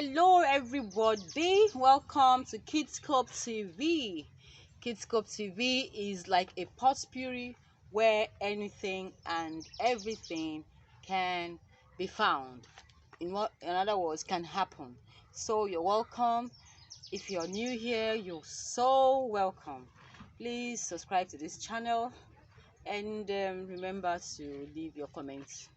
Hello everybody, welcome to Kidscope TV. Kidscope TV is like a potpourri where anything and everything can be found. In other words, can happen. So you're welcome. If you're new here, you're so welcome. Please subscribe to this channel and remember to leave your comments.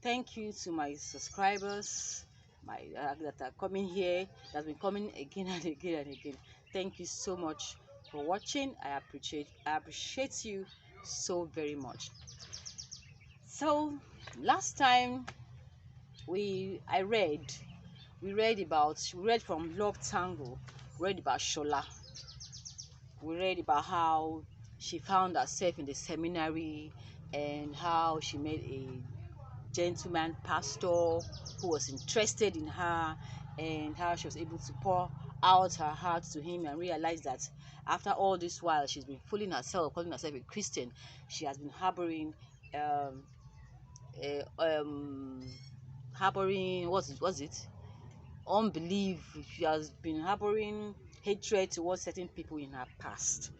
Thank you to my subscribers that are coming here, that's been coming again and again and again. Thank you so much for watching. I appreciate you so very much. So last time we read from Love Tangle. We read about Shola. We read about how she found herself in the seminary and how she made a gentleman pastor who was interested in her, and how she was able to pour out her heart to him and realize that after all this while she's been fooling herself, calling herself a Christian, she has been harboring unbelief. She has been harboring hatred towards certain people in her past,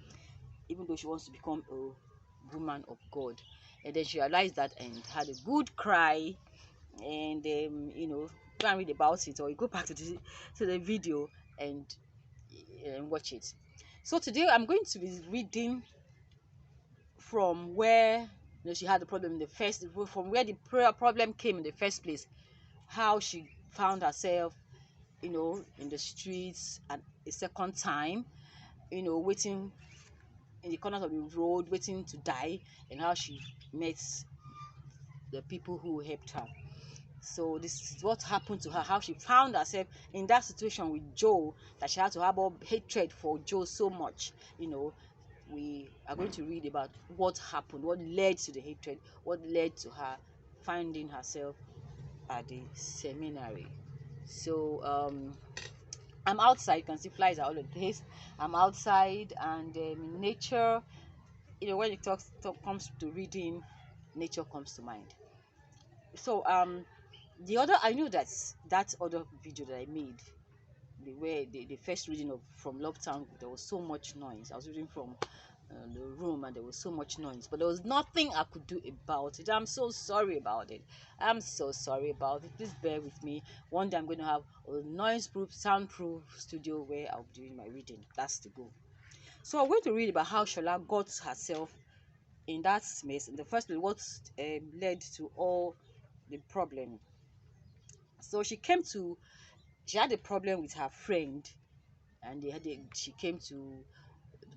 even though she wants to become a woman of God. And then she realized that and had a good cry, and go and read about it, or you go back to the video and watch it. So today I'm going to be reading from where she had the problem in the first, from where the problem came in the first place, how she found herself in the streets at a second time, waiting in the corners of the road, waiting to die, and how she met the people who helped her. So this is what happened to her, how she found herself in that situation with Joe, that she had to harbor hatred for Joe so much. We are going to read about what happened, what led to the hatred, what led to her finding herself at the seminary. So I'm outside. You can see flies are all over the place. I'm outside, and in nature, when it comes to reading, nature comes to mind. So I knew that other video that I made, the first reading from Love Tangle, there was so much noise. I was reading from the room, and there was so much noise, but there was nothing I could do about it. I'm so sorry about it. Please bear with me. One day I'm going to have a noise-proof, soundproof studio where I'll be doing my reading. That's the goal. So I'm going to read about how Shola got herself in that mess in the first place, what led to all the problem. So she had a problem with her friend, and she came to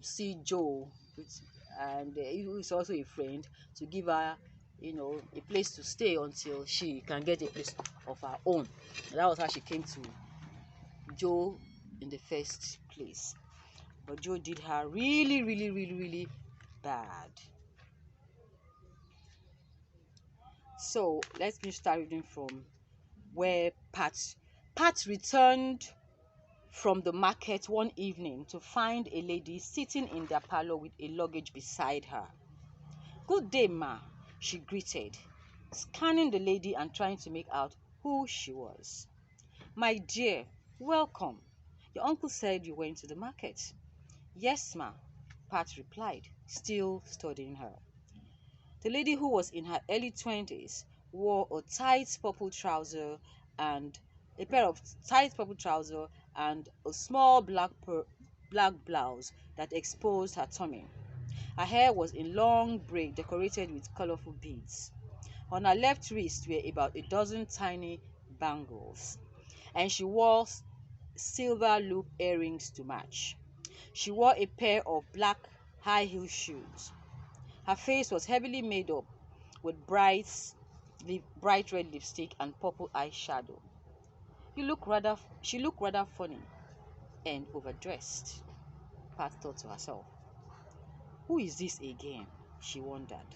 see Joe, and he was also a friend, to give her a place to stay until she can get a place of her own. And that was how she came to Joe in the first place. But Joe did her really, really, really, really bad. So let me start reading from where Pat returned from the market one evening to find a lady sitting in their parlor with a luggage beside her. "Good day, ma," she greeted, scanning the lady and trying to make out who she was. "My dear, welcome. Your uncle said you went to the market." "Yes, ma," Pat replied, still studying her. The lady, who was in her early 20s, wore a tight purple trouser and a pair of tight purple trousers and a small black blouse that exposed her tummy. Her hair was in long braid decorated with colorful beads. On her left wrist were about a dozen tiny bangles, and she wore silver loop earrings to match. She wore a pair of black high-heel shoes. Her face was heavily made up with bright red lipstick and purple eyeshadow. She looked rather funny and overdressed, Pat thought to herself. Who is this again? She wondered.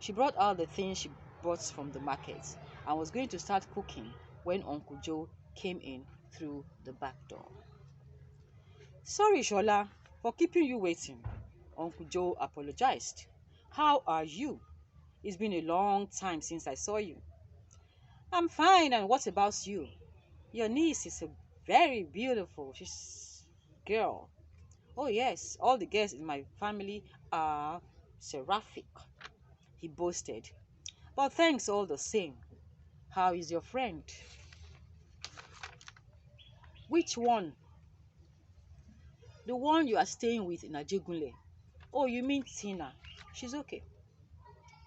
She brought out the things she bought from the market and was going to start cooking when Uncle Joe came in through the back door. "Sorry, Shola, for keeping you waiting," Uncle Joe apologized. "How are you? It's been a long time since I saw you." "I'm fine, and what about you? Your niece is a very beautiful girl. Oh yes, all the girls in my family are seraphic, he boasted. But thanks all the same. How is your friend? Which one? The one you are staying with in Ajegunle. Oh, you mean Tina? She's okay.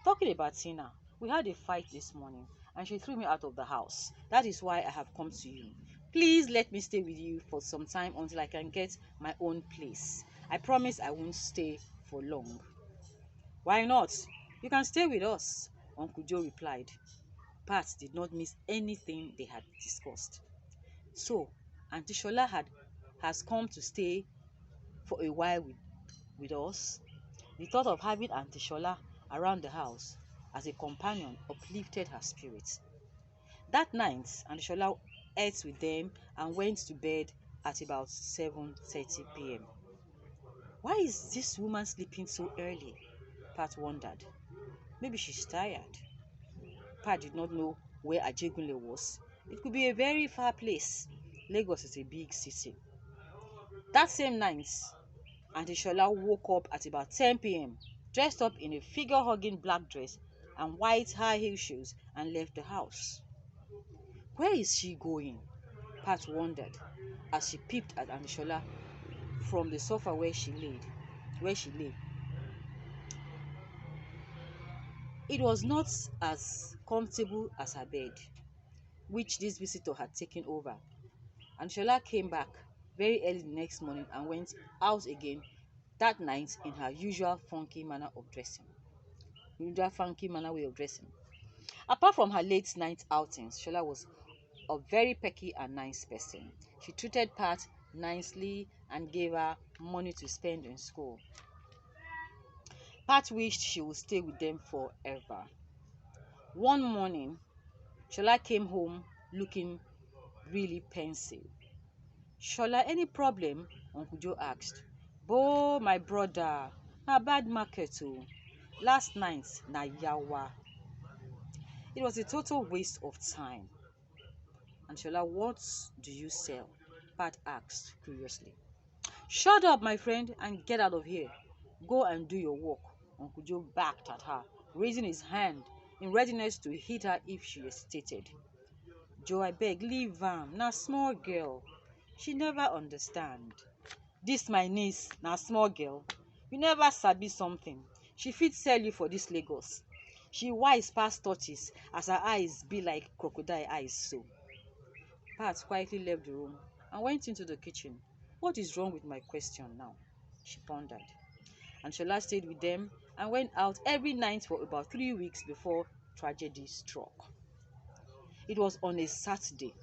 Talking about Tina, we had a fight this morning and she threw me out of the house. That is why I have come to you. Please let me stay with you for some time until I can get my own place. I promise I won't stay for long. Why not? You can stay with us, Uncle Joe replied. Pat did not miss anything they had discussed. So, Auntie Shola has come to stay for a while with us. The thought of having Auntie Shola around the house as a companion uplifted her spirits. That night, Auntie Shola ate with them and went to bed at about 7:30 p.m. Why is this woman sleeping so early? Pat wondered. Maybe she's tired. Pat did not know where Ajegunle was. It could be a very far place. Lagos is a big city. That same night, Auntie Shola woke up at about 10 p.m., dressed up in a figure-hugging black dress and white high-heel shoes and left the house. Where is she going? Pat wondered as she peeped at Auntie Shola from the sofa where she lay. It was not as comfortable as her bed, which this visitor had taken over. And Shola came back very early the next morning and went out again that night in her usual funky way of dressing. Apart from her late night outings, Shola was a very pecky and nice person. She treated Pat nicely and gave her money to spend in school. Pat wished she would stay with them forever. One morning, Shola came home looking really pensive. Shola, any problem? Uncle Joe asked. Bo, my brother, na bad market oh. Last night, na yawa. It was a total waste of time. And Shola, what do you sell? Pat asked curiously. Shut up, my friend, and get out of here. Go and do your work. Uncle Joe backed at her, raising his hand in readiness to hit her if she hesitated. Joe, I beg, leave am. Na small girl. She never understand. This my niece, na small girl. You never sabi something. She fit sell you for this Lagos. She wise past tortoise as her eyes be like crocodile eyes so. Pat quietly left the room and went into the kitchen. What is wrong with my question now? She pondered. And Shola stayed with them and went out every night for about 3 weeks before tragedy struck. It was on a Saturday,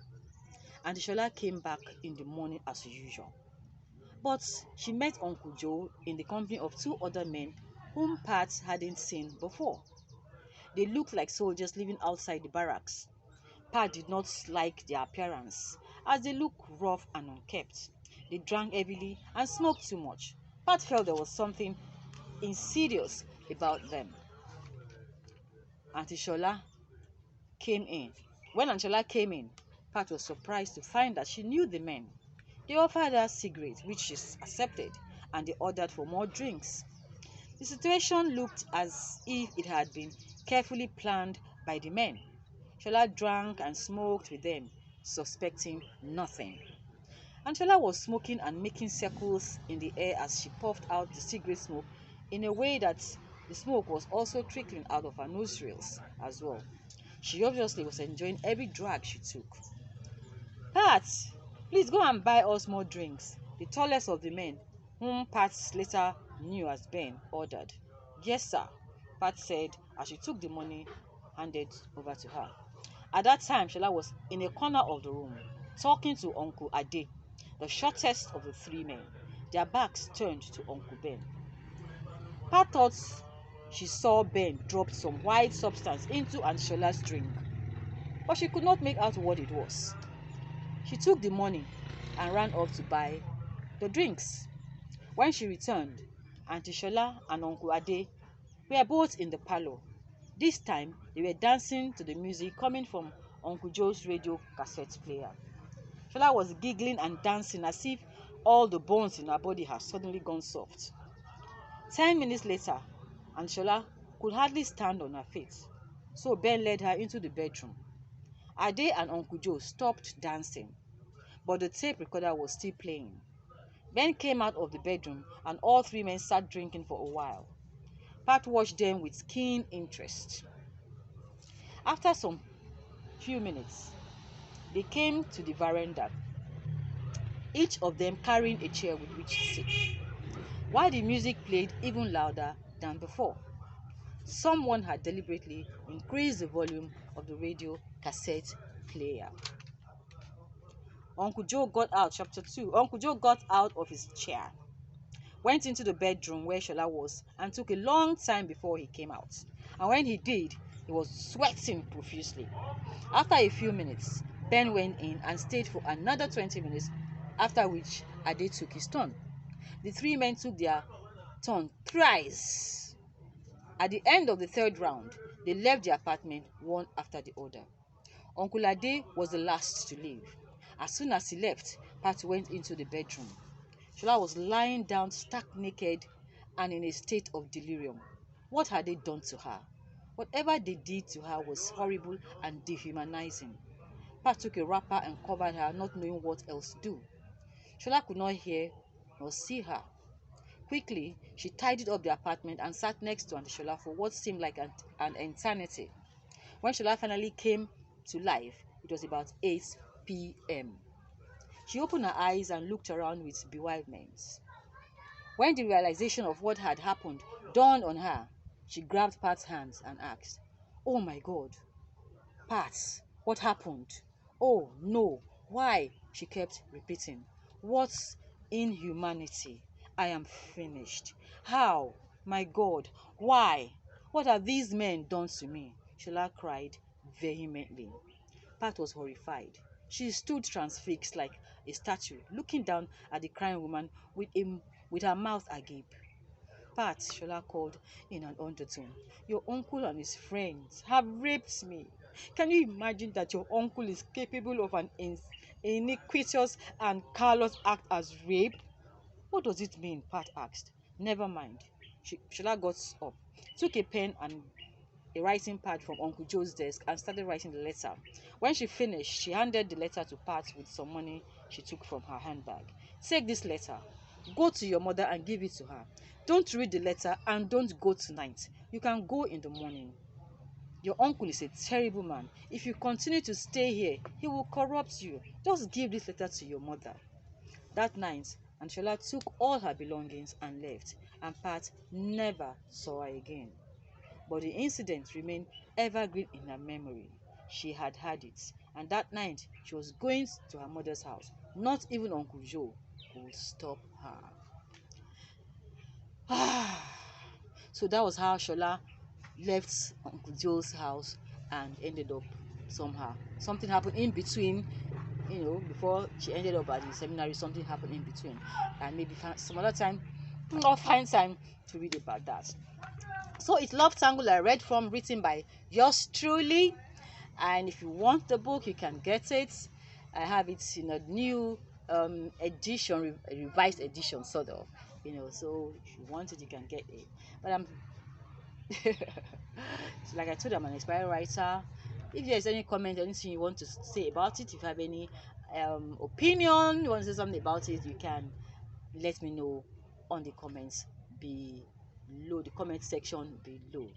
and Shola came back in the morning as usual. But she met Uncle Joe in the company of 2 other men whom Pat hadn't seen before. They looked like soldiers living outside the barracks. Pat did not like their appearance, as they looked rough and unkempt. They drank heavily and smoked too much. Pat felt there was something insidious about them. Auntie Shola came in. When Auntie Shola came in, Pat was surprised to find that she knew the men. They offered her cigarettes, which she accepted, and they ordered for more drinks. The situation looked as if it had been carefully planned by the men. Shola drank and smoked with them, suspecting nothing. And Shola was smoking and making circles in the air as she puffed out the cigarette smoke in a way that the smoke was also trickling out of her nostrils as well. She obviously was enjoying every drag she took. Pat, please go and buy us more drinks, the tallest of the men, whom Pat later knew as Ben, ordered. Yes, sir, Pat said as she took the money handed over to her. At that time, Shola was in a corner of the room, talking to Uncle Ade, the shortest of the 3 men. Their backs turned to Uncle Ben. Pat thought she saw Ben drop some white substance into Aunt Shola's drink, but she could not make out what it was. She took the money and ran off to buy the drinks. When she returned, Auntie Shola and Uncle Ade were both in the parlor. This time, they were dancing to the music coming from Uncle Joe's radio cassette player. Shola was giggling and dancing as if all the bones in her body had suddenly gone soft. 10 minutes later, and Shola could hardly stand on her feet. So Ben led her into the bedroom. Ade and Uncle Joe stopped dancing, but the tape recorder was still playing. Ben came out of the bedroom and all three men sat drinking for a while. Pat watched them with keen interest. After some few minutes, they came to the veranda, each of them carrying a chair with which to sit, while the music played even louder than before. Someone had deliberately increased the volume of the radio cassette player. Uncle Joe got out, chapter 2. Uncle Joe got out of his chair, went into the bedroom where Shola was, and took a long time before he came out. And when he did, he was sweating profusely. After a few minutes, Ben went in and stayed for another 20 minutes, after which Ade took his turn. The three men took their turn thrice. At the end of the third round, they left the apartment one after the other. Uncle Ade was the last to leave. As soon as he left, Pat went into the bedroom. Shola was lying down stark naked and in a state of delirium. What had they done to her? Whatever they did to her was horrible and dehumanizing. Pat took a wrapper and covered her, not knowing what else to do. Shola could not hear nor see her. Quickly, she tidied up the apartment and sat next to Auntie Shola for what seemed like an eternity. When Shola finally came to life, it was about 8 p.m. She opened her eyes and looked around with bewilderment. When the realization of what had happened dawned on her, she grabbed Pat's hands and asked, "Oh my God, Pat, what happened? Oh no, why?" She kept repeating, "What's inhumanity? I am finished. How? My God, why? What have these men done to me?" Shola cried vehemently. Pat was horrified. She stood transfixed like a statue, looking down at the crying woman with her mouth agape. "Pat," Shola called in an undertone, "your uncle and his friends have raped me. Can you imagine that your uncle is capable of an iniquitous and callous act as rape?" "What does it mean?" Pat asked. "Never mind." Shola got up, took a pen and a writing pad from Uncle Joe's desk and started writing the letter. When she finished, she handed the letter to Pat with some money she took from her handbag. "Take this letter. Go to your mother and give it to her. Don't read the letter and don't go tonight. You can go in the morning. Your uncle is a terrible man. If you continue to stay here, he will corrupt you. Just give this letter to your mother." That night, Anshola took all her belongings and left, and Pat never saw her again. But the incident remained evergreen in her memory. She had had it, and that night she was going to her mother's house. Not even Uncle Joe could stop her. So that was how Shola left Uncle Joe's house and ended up somehow. Something happened in between, before she ended up at the seminary. Something happened in between, and maybe some other time or find time to read about that. So it's Love Tangle I read from, written by yours truly. And if you want the book, you can get it. I have it in a new edition, revised edition, sort of. So if you want it, you can get it. But I'm so like I told you, I'm an inspired writer. If there's any comment, anything you want to say about it, if you have any opinion, you want to say something about it, you can let me know on the comments below, the comment section below.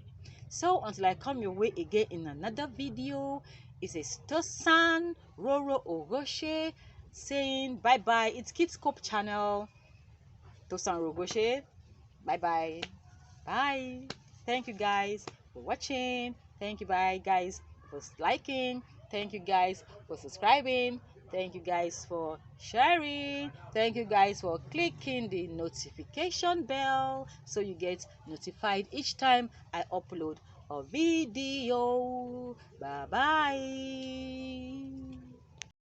So until I come your way again in another video, it's a Tosan Roro-Oghoshe saying bye bye. It's Kids Scope channel. Tosan Roro-Oghoshe. Bye bye. Bye. Thank you guys for watching. Thank you guys for liking. Thank you guys for subscribing. Thank you guys for sharing. Thank you guys for clicking the notification bell so you get notified each time I upload a video. Bye bye.